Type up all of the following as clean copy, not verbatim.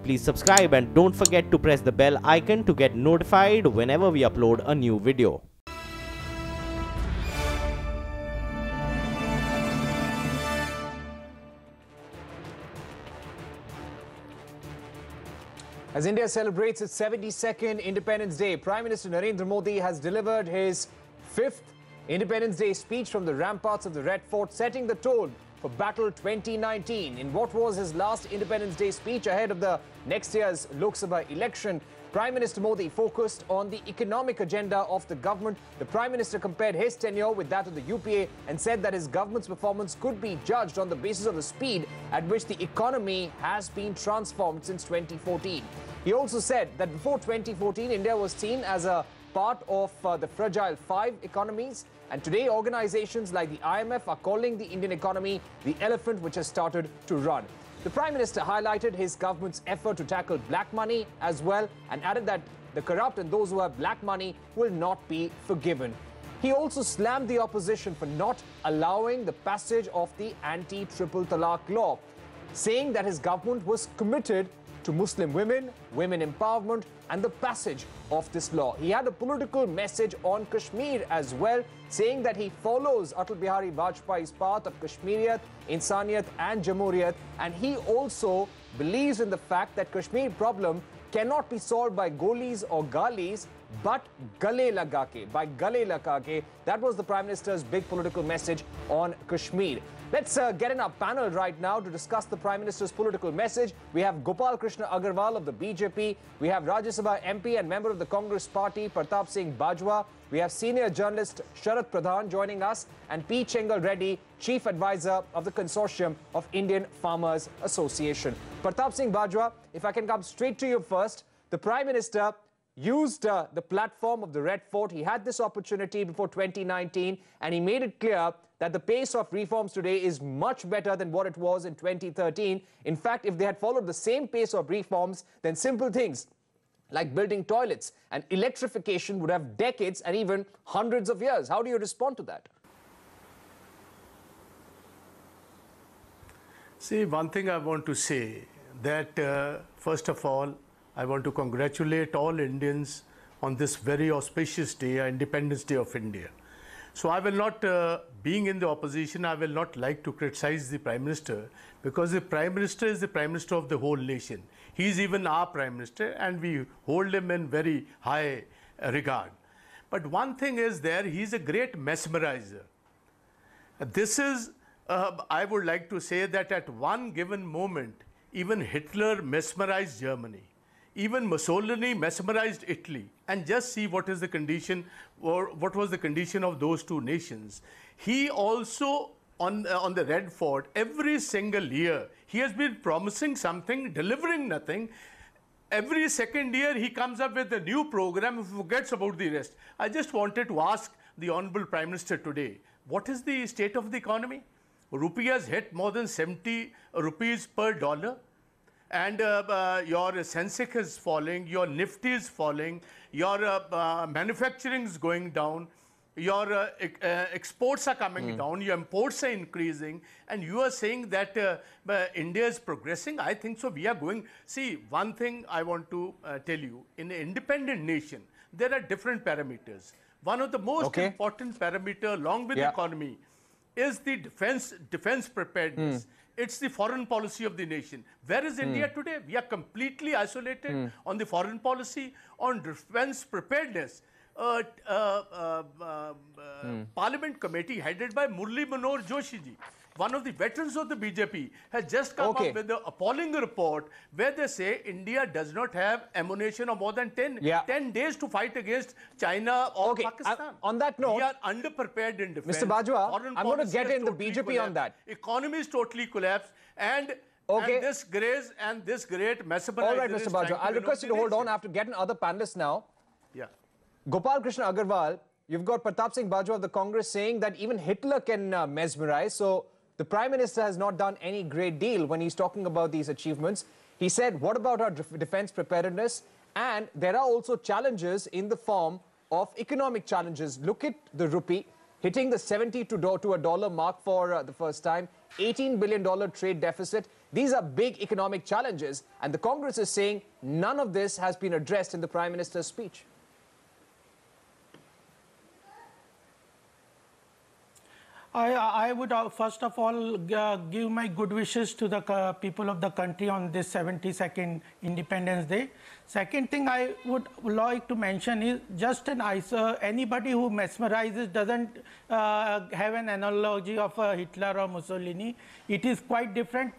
Please subscribe and don't forget to press the bell icon to get notified whenever we upload a new video. As India celebrates its 72nd Independence Day, Prime Minister Narendra Modi has delivered his 5th Independence Day speech from the ramparts of the Red Fort, setting the tone for Battle 2019. In what was his last Independence Day speech ahead of the next year's Lok Sabha election, Prime Minister Modi focused on the economic agenda of the government. The Prime Minister compared his tenure with that of the UPA and said that his government's performance could be judged on the basis of the speed at which the economy has been transformed since 2014. He also said that before 2014, India was seen as a part of the fragile 5 economies, and today organizations like the IMF are calling the Indian economy the elephant which has started to run. The Prime Minister highlighted his government's effort to tackle black money as well, and added that the corrupt and those who have black money will not be forgiven. He also slammed the opposition for not allowing the passage of the anti-triple talaq law, saying that his government was committed to Muslim women, women empowerment and the passage of this law. He had a political message on Kashmir as well, saying that he follows Atal Bihari Vajpayee's path of Kashmiriyat, Insaniyat and Jamhuriyat, and he also believes in the fact that Kashmir problem cannot be solved by golis or galis, but gale lagake, by gale lagake. That was the Prime Minister's big political message on Kashmir. Let's get in our panel right now to discuss the Prime Minister's political message. We have Gopal Krishna Agarwal of the BJP. We have Rajya Sabha MP and member of the Congress Party, Pratap Singh Bajwa. We have senior journalist Sharath Pradhan joining us, and P. Chengal Reddy, Chief Advisor of the Consortium of Indian Farmers Association. Pratap Singh Bajwa, if I can come straight to you first. The Prime Minister used the platform of the Red Fort. He had this opportunity before 2019, and he made it clear that the pace of reforms today is much better than what it was in 2013. In fact, if they had followed the same pace of reforms, then simple things like building toilets and electrification would have decades and even hundreds of years. How do you respond to that? See, one thing I want to say that first of all, I want to congratulate all Indians on this very auspicious day, Independence Day of India. So I will not, being in the opposition, I will not like to criticize the Prime Minister, because the Prime Minister is the Prime Minister of the whole nation. He is even our Prime Minister and we hold him in very high regard. But one thing is there, he is a great mesmerizer. This is, I would like to say that at one given moment, even Hitler mesmerized Germany. Even Mussolini mesmerized Italy, and just see what is the condition, or what was the condition of those two nations. He also, on the Red Fort, every single year, he has been promising something, delivering nothing. Every second year, he comes up with a new program and forgets about the rest. I just wanted to ask the Honorable Prime Minister today, what is the state of the economy? Rupee has hit more than 70 rupees per dollar. And your Sensex is falling, your Nifty is falling, your manufacturing is going down, your exports are coming down, your imports are increasing, and you are saying that India is progressing. I think so. We are going. See, one thing I want to tell you, in an independent nation, there are different parameters. One of the most important parameter, along with the economy, is the defense preparedness. It's the foreign policy of the nation. Where is India today? We are completely isolated on the foreign policy, on defense preparedness. Parliament committee headed by Murli Manohar Joshi ji, one of the veterans of the BJP, has just come up with an appalling report where they say India does not have ammunition of more than 10 days to fight against China or Pakistan. On that note, we are underprepared in defense. Mr. Bajwa, I'm going to get in the BJP collapsed. on that. Economy is totally collapsed, and this grace and this great mesmerization. All right, Mr. Bajwa, I'll request you to hold on. I have to get in other panelists now. Gopal Krishna Agarwal, you've got Pratap Singh Bajwa of the Congress saying that even Hitler can mesmerize. So the Prime Minister has not done any great deal when he's talking about these achievements. He said, what about our defense preparedness? And there are also challenges in the form of economic challenges. Look at the rupee hitting the 70 to a dollar mark for the first time, $18 billion trade deficit. These are big economic challenges, and the Congress is saying none of this has been addressed in the Prime Minister's speech. I would first of all give my good wishes to the people of the country on this 72nd Independence Day. Second thing I would like to mention is just anybody who mesmerizes doesn't have an analogy of Hitler or Mussolini. It is quite different.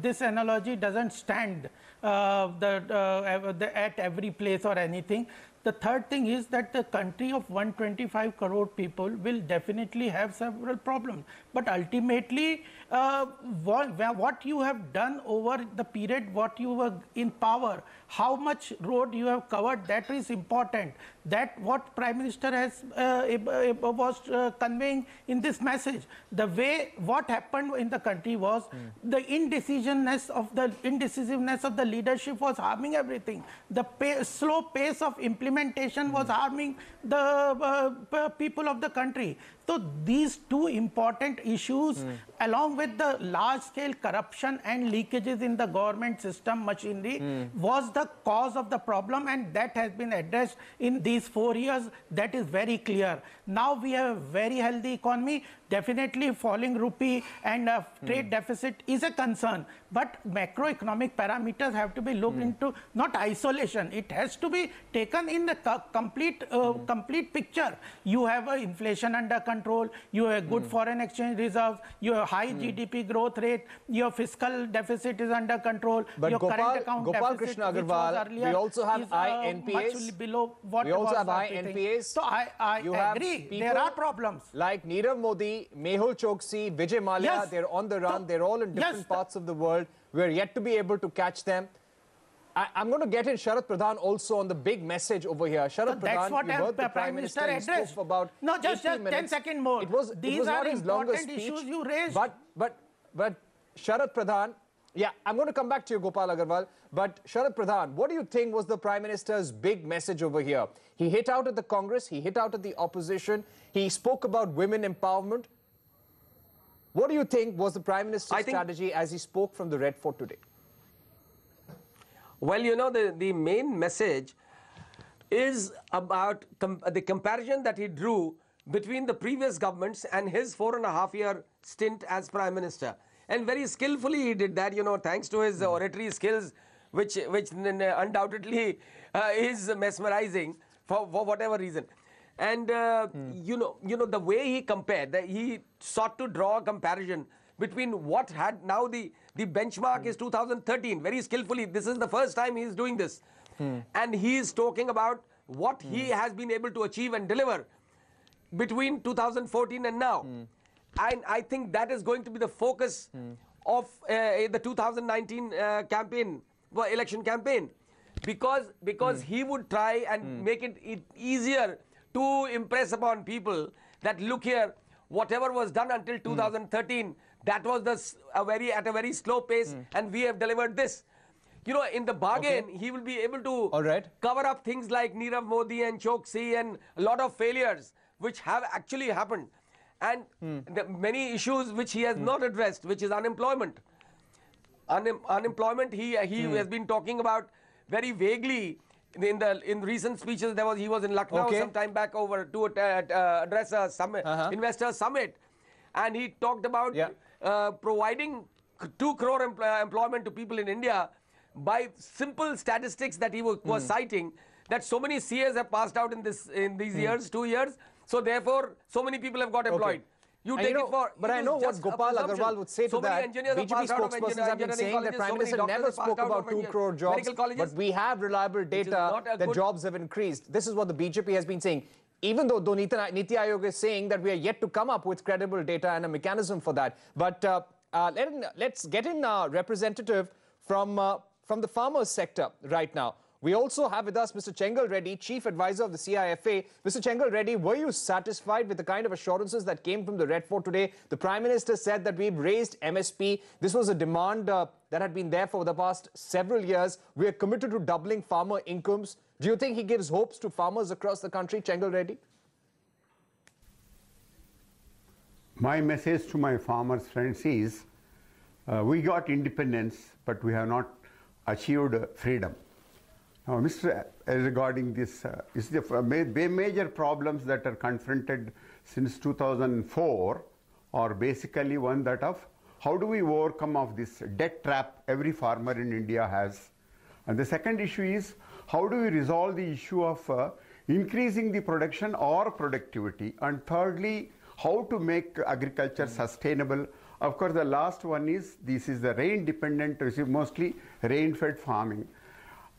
This analogy doesn't stand at every place or anything. The third thing is that the country of 125 crore people will definitely have several problems. But ultimately, what you have done over the period, what you were in power, how much road you have covered, that is important. That what Prime Minister has was conveying in this message. The way what happened in the country was the indecisiveness of the leadership was harming everything. The slow pace of implementation was harming the people of the country. So these two important issues, along with the large-scale corruption and leakages in the government system machinery, was the cause of the problem, and that has been addressed in these 4 years. That is very clear. Now we have a very healthy economy. Definitely falling rupee and trade deficit is a concern, but macroeconomic parameters have to be looked into, not isolation. It has to be taken in the complete picture. You have inflation under control, you have good foreign exchange reserves, you have high GDP growth rate, your fiscal deficit is under control, but your current Gopal account Krishna deficit, Agarwal, earlier, we also have is, INPAs. much below what we also was have INPAs. So I agree, there are problems. Like Nirav Modi, Mehul Choksi, Vijay Mallya, Yes. they're on the run. They're all in different parts of the world. We're yet to be able to catch them. I'm going to get in Sharad Pradhan also on the big message over here. Sharad Pradhan, that's what you heard the Prime Minister addressed. spoke for about No, just 10 seconds more. These are not his longest important speech, issues you raised. But Sharad Pradhan, yeah, I'm going to come back to you, Gopal Agarwal. But Sharad Pradhan, what do you think was the Prime Minister's big message over here? He hit out at the Congress, he hit out at the opposition, he spoke about women empowerment. What do you think was the Prime Minister's strategy as he spoke from the Red Fort today? Well, you know, the main message is about the comparison that he drew between the previous governments and his 4.5-year stint as Prime Minister. And very skillfully he did that, you know, thanks to his oratory skills, which undoubtedly is mesmerizing for whatever reason. And, you know, the way he compared, he sought to draw a comparison between what had now the benchmark is 2013, very skillfully. This is the first time he is doing this. And he is talking about what he has been able to achieve and deliver between 2014 and now. And I think that is going to be the focus of the 2019 campaign, election campaign. Because he would try and make it easier to impress upon people that, look here, whatever was done until 2013, that was at a very slow pace, and we have delivered this. You know, in the bargain, he will be able to cover up things like Nirav Modi and Choksi and a lot of failures which have actually happened. And the many issues which he has not addressed, which is unemployment. Unemployment, he has been talking about very vaguely. In recent speeches, he was in Lucknow some time back over to address a summit, investor summit, and he talked about providing 2 crore employment to people in India by simple statistics that he was citing, that so many CAs have passed out in these years, 2 years, so therefore so many people have got employed. You take it for, but I know what Gopal Agarwal would say to that. BJP spokespersons have been saying that Prime Minister never spoke about 2 crore jobs, but we have reliable data that jobs have increased. This is what the BJP has been saying. Even though Niti Aayog is saying that we are yet to come up with credible data and a mechanism for that. But let's get in a representative from the farmers sector right now. We also have with us Mr. Chengal Reddy, Chief Advisor of the CIFA. Mr. Chengal Reddy, were you satisfied with the kind of assurances that came from the Red Fort today? The Prime Minister said that we've raised MSP. This was a demand that had been there for the past several years. We are committed to doubling farmer incomes. Do you think he gives hopes to farmers across the country, Chengal Reddy? My message to my farmers friends is, we got independence, but we have not achieved freedom. Now, Mr. Regarding this, is the major problems that are confronted since 2004 are basically one that of how do we overcome of this debt trap every farmer in India has. And the second issue is how do we resolve the issue of increasing the production or productivity. And thirdly, how to make agriculture sustainable. Of course, the last one is this is the rain dependent, mostly rain fed farming.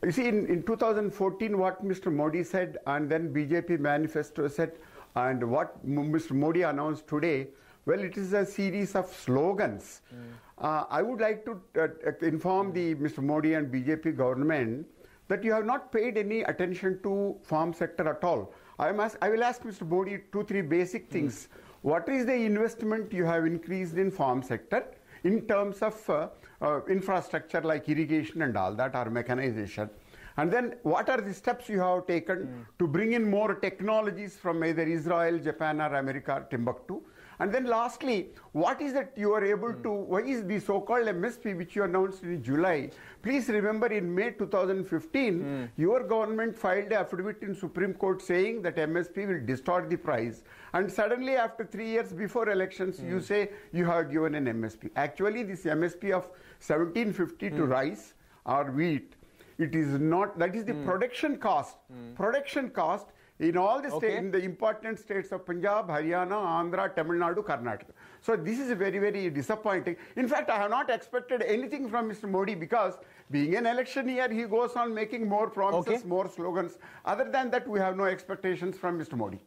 You see, in 2014, what Mr. Modi said, and then BJP manifesto said, and what Mr. Modi announced today, well, it is a series of slogans. I would like to inform the Mr. Modi and BJP government that you have not paid any attention to farm sector at all. I will ask Mr. Modi 2-3 basic things. What is the investment you have increased in farm sector in terms of infrastructure like irrigation and all that, or mechanization? And then what are the steps you have taken to bring in more technologies from either Israel, Japan or America, Timbuktu? And then lastly, what is that you are able to, what is the so-called MSP which you announced in July? Please remember in May 2015, your government filed an affidavit in Supreme Court saying that MSP will distort the price. And suddenly after 3 years before elections, you say you have given an MSP. Actually, this MSP of 1750 to rice or wheat, it is not, that is the production cost. Production cost in all the states, in the important states of Punjab, Haryana, Andhra, Tamil Nadu, Karnataka. So this is very, very disappointing. In fact, I have not expected anything from Mr. Modi because being an election year, he goes on making more promises, more slogans. Other than that, we have no expectations from Mr. Modi.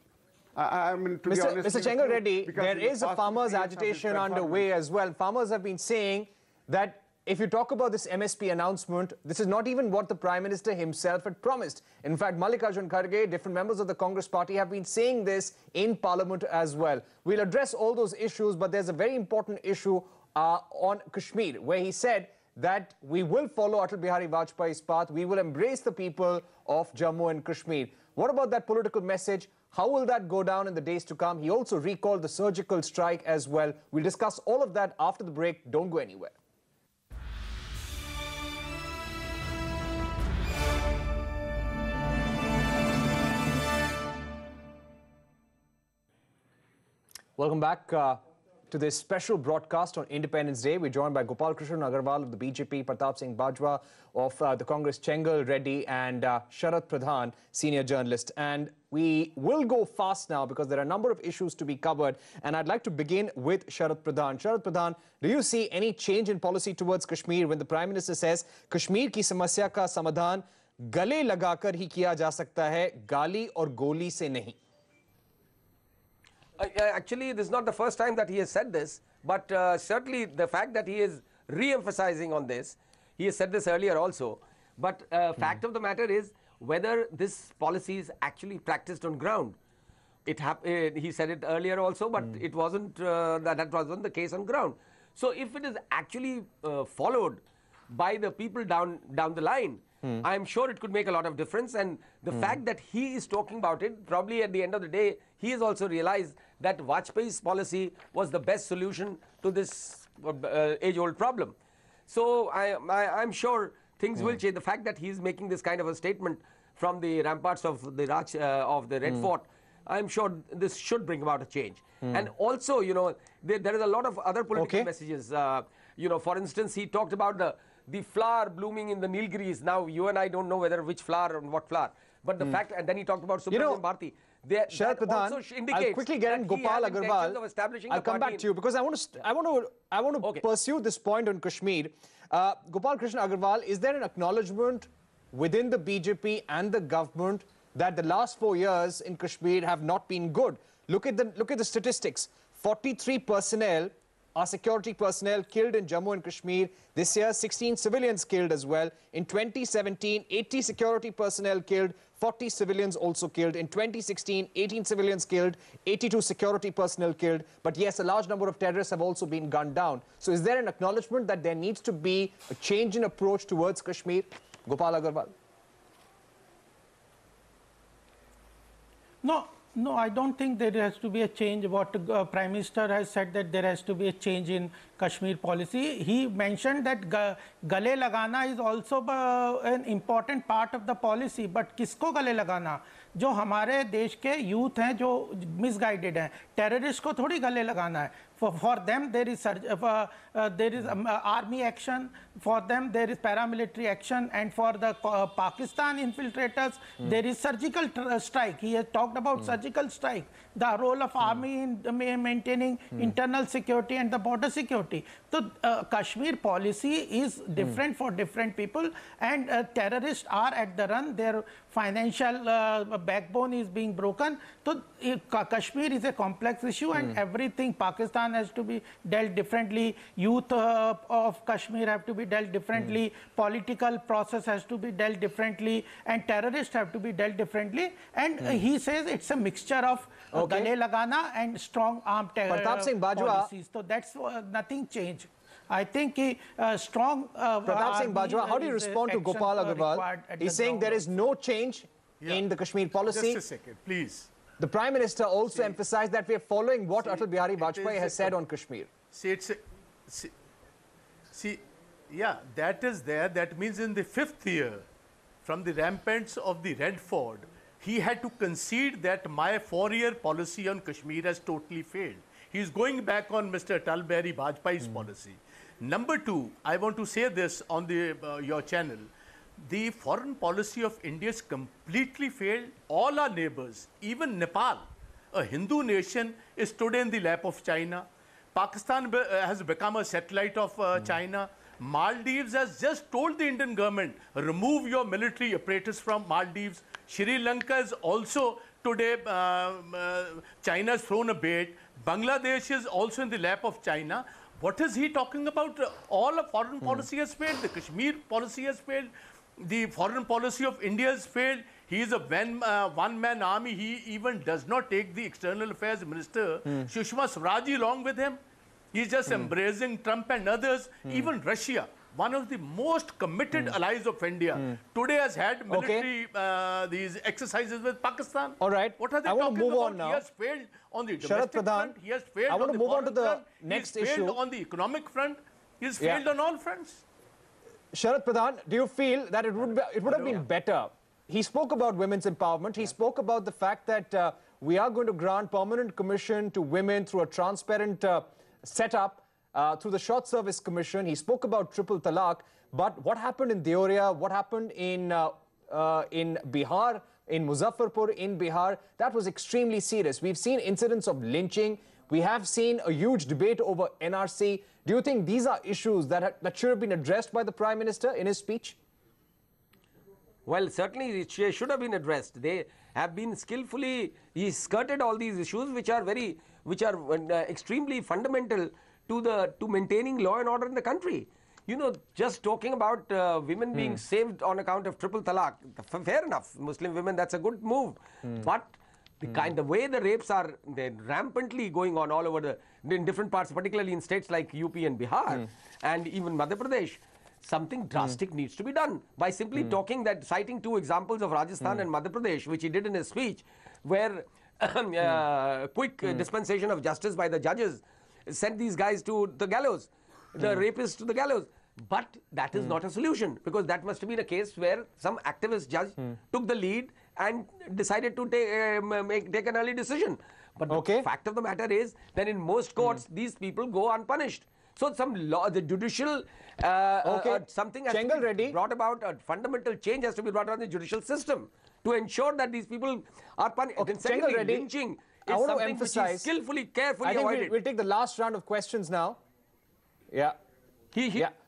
I mean, to be honest, Mr. Chengal Reddy, there is a farmers' agitation underway as well. Farmers have been saying that if you talk about this MSP announcement, this is not even what the Prime Minister himself had promised. In fact, Mallikarjun Kharge, different members of the Congress party have been saying this in Parliament as well. We'll address all those issues, but there's a very important issue on Kashmir, where he said that we will follow Atal Bihari Vajpayee's path. We will embrace the people of Jammu and Kashmir. What about that political message? How will that go down in the days to come? He also recalled the surgical strike as well. We'll discuss all of that after the break. Don't go anywhere. Welcome back to this special broadcast on Independence Day. We're joined by Gopal Krishnan Agarwal of the BJP, Pratap Singh Bajwa of the Congress, Chengal Reddy and Sharath Pradhan, senior journalist. And we will go fast now because there are a number of issues to be covered. And I'd like to begin with Sharath Pradhan. Sharath Pradhan, do you see any change in policy towards Kashmir when the Prime Minister says Kashmir ki samasya ka samadhan gale lagakar hi kiya ja sakta hai, gali aur goli se nahi? Actually, this is not the first time that he has said this, but certainly the fact that he is re-emphasizing on this, he has said this earlier also, but fact of the matter is whether this policy is actually practiced on ground. He said it earlier also, but it wasn't, that wasn't the case on ground. So if it is actually followed by the people down the line, I'm sure it could make a lot of difference. And the fact that he is talking about it, probably at the end of the day, he has also realized that Vajpayee's policy was the best solution to this age-old problem. So I'm sure things will change. The fact that he is making this kind of a statement from the ramparts of the Red Fort, I'm sure this should bring about a change. And also, you know, there is a lot of other political messages. You know, for instance, he talked about the flower blooming in the Nilgiris. Now, you and I don't know whether which flower and what flower. But the fact, and then he talked about Subrahmanyam Bharati. Sharath Pradhan, I'll quickly get in Gopal Agarwal. I'll come back to you because I want to pursue this point on Kashmir. Gopal Krishnan Agarwal, is there an acknowledgement within the BJP and the government that the last 4 years in Kashmir have not been good? Look at the statistics. 43 personnel are security personnel killed in Jammu and Kashmir. This year, 16 civilians killed as well. In 2017, 80 security personnel killed, 40 civilians also killed. In 2016, 18 civilians killed, 82 security personnel killed. But yes, a large number of terrorists have also been gunned down. So is there an acknowledgement that there needs to be a change in approach towards Kashmir? Gopal Agarwal. No, No, I don't think there has to be a change. What Prime Minister has said, that there has to be a change in Kashmir policy. He mentioned that gale lagana is also an important part of the policy. But kisko gale lagana? जो हमारे देश के youth हैं जो misguided हैं, terrorist को थोड़ी गले लगाना है. For them there is army action, for them there is paramilitary action, and for the Pakistan infiltrators there is surgical strike. He has talked about surgical strike, the role of army in maintaining internal security and the border security. So Kashmir policy is different for different people, and terrorists are at the run. Their financial backbone is being broken. So Kashmir is a complex issue, and everything, Pakistan has to be dealt differently, youth of Kashmir have to be dealt differently, political process has to be dealt differently, and terrorists have to be dealt differently. And he says it's a mixture of gale lagana and strong arm policies. So that's nothing changed. I think strong Pratap Singh Bajwa, how do you respond to Gopal Agarwal? He's saying there is no change in the Kashmir policy. Just a second, please. The Prime Minister also emphasized that we are following what Atal Bihari Vajpayee has said on Kashmir. Yeah, that is there. That means in the 5th year, from the ramparts of the Red Fort, he had to concede that my 4-year policy on Kashmir has totally failed. He is going back on Mr. Atal Bihari Vajpayee's policy. Number 2, I want to say this on the your channel. The foreign policy of India has completely failed. All our neighbors, even Nepal, a Hindu nation, is today in the lap of China. Pakistan has become a satellite of China. Maldives has just told the Indian government, remove your military apparatus from Maldives. Sri Lanka is also today, China has thrown a bait. Bangladesh is also in the lap of China. What is he talking about? All of foreign policy has failed. The Kashmir policy has failed. The foreign policy of India has failed. He is a one-man army. He even does not take the external affairs minister, Sushma Swaraj, along with him. He is just embracing Trump and others. Even Russia, one of the most committed allies of India, today has had military these exercises with Pakistan. All right. What are they I want talking to move about? on now. He has failed on the Sharat domestic Pradhan, front. He has failed I want on to the move on to foreign the front. next He has failed issue. on the economic front. He has failed on all fronts. Sharat Pradhan, do you feel that it would have been better? He spoke about women's empowerment. He spoke about the fact that we are going to grant permanent commission to women through a transparent setup through the Short Service Commission. He spoke about triple talaq. But what happened in Deoria, what happened in Bihar, in Muzaffarpur, in Bihar, that was extremely serious. We've seen incidents of lynching. We have seen a huge debate over NRC. Do you think these are issues that should have been addressed by the Prime Minister in his speech? Well, certainly it should have been addressed. They have been skillfully, he skirted all these issues which are extremely fundamental to maintaining law and order in the country. You know, just talking about women being saved on account of triple talaq, fair enough. Muslim women, that's a good move. But the way the rapes are rampantly going on all over in different parts, particularly in states like UP and Bihar and even Madhya Pradesh, something drastic needs to be done. By simply citing 2 examples of Rajasthan and Madhya Pradesh, which he did in his speech, where quick dispensation of justice by the judges sent these guys to the gallows, the rapists to the gallows. But that is not a solution, because that must have been a case where some activist judge took the lead and decided to take an early decision. But the fact of the matter is that in most courts, these people go unpunished. So some law, the judicial, something has to be brought about, a fundamental change has to be brought on the judicial system to ensure that these people are punished. Secondly, lynching is something which is skillfully, carefully avoided. We'll take the last round of questions now. Yeah.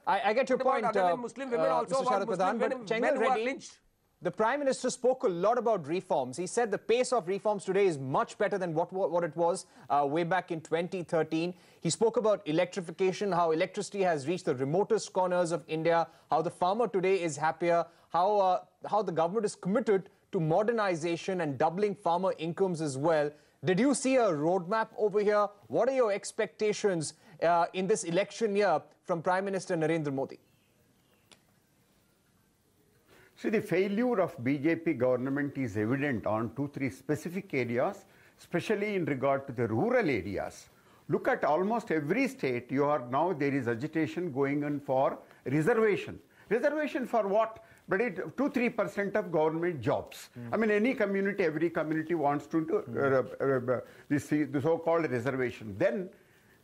I get your point, Muslim women also Mr. Sharat Pradhan, but men who are lynched. The Prime Minister spoke a lot about reforms. He said the pace of reforms today is much better than what it was way back in 2013. He spoke about electrification, how electricity has reached the remotest corners of India, how the farmer today is happier, how the government is committed to modernization and doubling farmer incomes as well. Did you see a roadmap over here? What are your expectations in this election year from Prime Minister Narendra Modi? See, the failure of BJP government is evident on 2-3 specific areas especially in regard to the rural areas. Look at almost every state, there is agitation going on for reservation. Reservation for what? But 2-3% of government jobs. I mean, any community, every community wants to do the so-called reservation. Then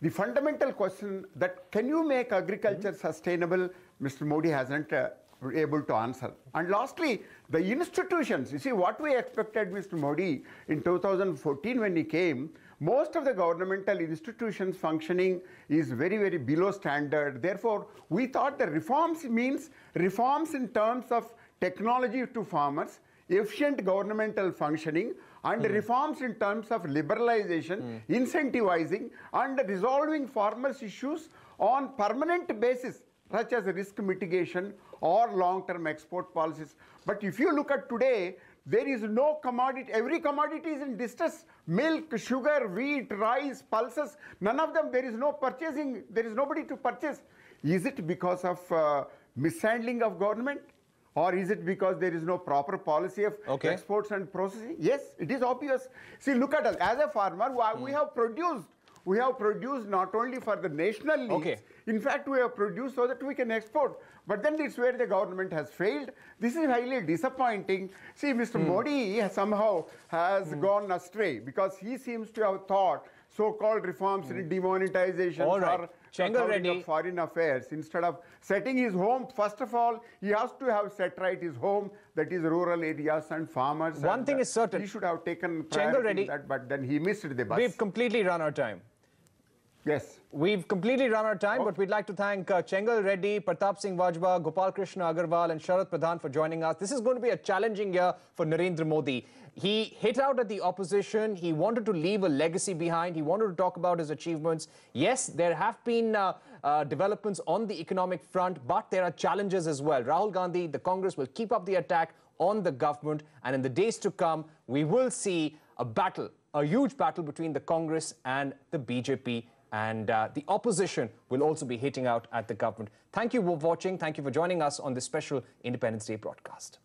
the fundamental question that can you make agriculture sustainable, Mr. Modi hasn't able to answer. And lastly, the institutions. You see, what we expected Mr. Modi in 2014 when he came, most of the governmental institutions functioning is very, very below standard. Therefore, we thought the reforms means reforms in terms of technology to farmers, efficient governmental functioning, and reforms in terms of liberalization, incentivizing, and resolving farmers' issues on permanent basis, such as risk mitigation or long-term export policies. But if you look at today, there is no commodity. Every commodity is in distress. Milk, sugar, wheat, rice, pulses, none of them, there is no purchasing. There is nobody to purchase. Is it because of mishandling of government? Or is it because there is no proper policy of exports and processing? Yes, it is obvious. See, look at us. As a farmer, we have produced not only for the national needs, in fact, we have produced so that we can export. But then it's where the government has failed. This is highly disappointing. See, Mr. Modi somehow has gone astray because he seems to have thought so-called reforms in demonetization or foreign affairs. Instead of setting his home, first of all, he has to have set right his home, that is rural areas and farmers. One thing is certain. He should have taken priority in that, but then he missed the bus. We've completely run our time. Yes. We've completely run our time, but we'd like to thank Chengal Reddy, Pratap Singh Vajwa, Gopal Krishna Agarwal and Sharat Pradhan for joining us. This is going to be a challenging year for Narendra Modi. He hit out at the opposition. He wanted to leave a legacy behind. He wanted to talk about his achievements. Yes, there have been developments on the economic front, but there are challenges as well. Rahul Gandhi, the Congress will keep up the attack on the government. And in the days to come, we will see a battle, a huge battle between the Congress and the BJP. And the opposition will also be hitting out at the government. Thank you for watching. Thank you for joining us on this special Independence Day broadcast.